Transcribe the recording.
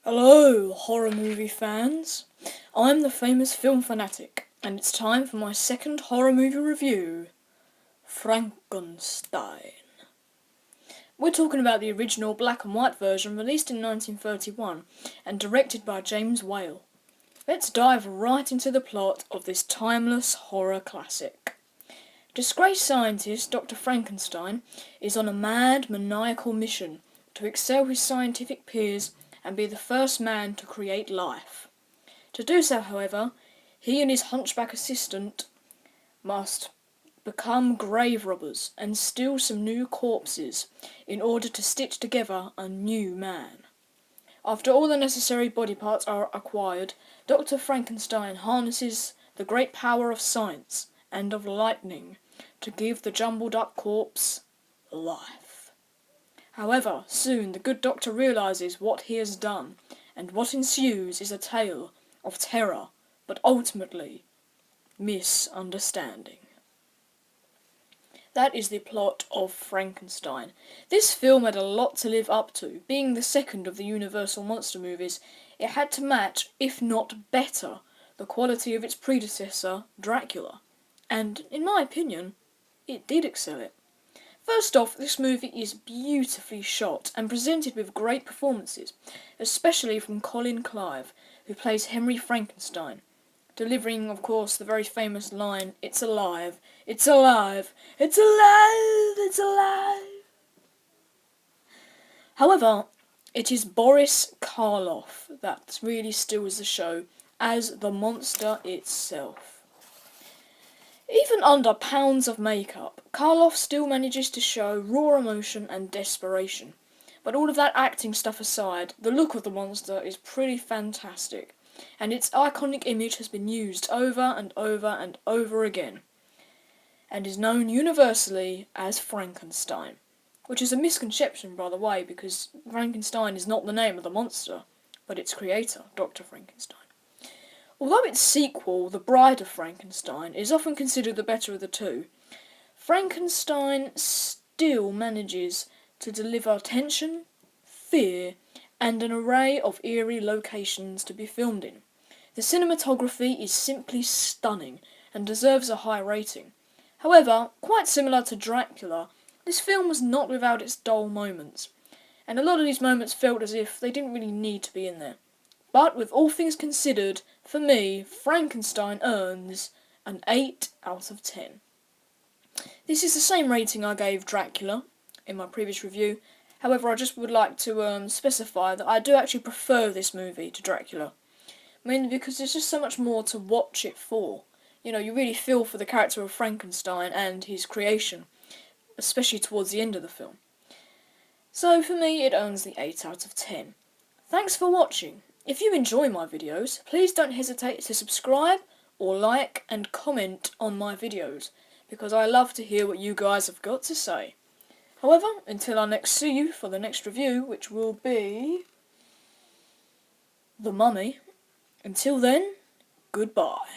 Hello, horror movie fans. I'm the famous film fanatic, and it's time for my second horror movie review, Frankenstein. We're talking about the original black and white version released in 1931 and directed by James Whale. Let's dive right into the plot of this timeless horror classic. Disgraced scientist Dr. Frankenstein is on a mad, maniacal mission to excel his scientific peers and be the first man to create life. To do so, however, he and his hunchback assistant must become grave robbers and steal some new corpses in order to stitch together a new man. After all the necessary body parts are acquired, Dr. Frankenstein harnesses the great power of science and of lightning to give the jumbled up corpse life. However, soon the good doctor realises what he has done, and what ensues is a tale of terror, but ultimately misunderstanding. That is the plot of Frankenstein. This film had a lot to live up to. Being the second of the Universal monster movies, it had to match, if not better, the quality of its predecessor, Dracula. And, in my opinion, it did excel it. First off, this movie is beautifully shot and presented with great performances, especially from Colin Clive, who plays Henry Frankenstein, delivering, of course, the very famous line, "It's alive, it's alive, it's alive, it's alive." However, it is Boris Karloff that really steals the show as the monster itself. Even under pounds of makeup, Karloff still manages to show raw emotion and desperation. But all of that acting stuff aside, the look of the monster is pretty fantastic, and its iconic image has been used over and over and over again, and is known universally as Frankenstein, which is a misconception, by the way, because Frankenstein is not the name of the monster, but its creator, Dr. Frankenstein. Although its sequel, The Bride of Frankenstein, is often considered the better of the two, Frankenstein still manages to deliver tension, fear, and an array of eerie locations to be filmed in. The cinematography is simply stunning and deserves a high rating. However, quite similar to Dracula, this film was not without its dull moments, and a lot of these moments felt as if they didn't really need to be in there. But with all things considered, for me, Frankenstein earns an 8 out of 10. This is the same rating I gave Dracula in my previous review. However, I just would like to specify that I do actually prefer this movie to Dracula. Mainly because there's just so much more to watch it for. You know, you really feel for the character of Frankenstein and his creation, especially towards the end of the film. So for me, it earns the 8 out of 10. Thanks for watching. If you enjoy my videos, please don't hesitate to subscribe or like and comment on my videos, because I love to hear what you guys have got to say. However, until I next see you for the next review, which will be The Mummy, until then, goodbye.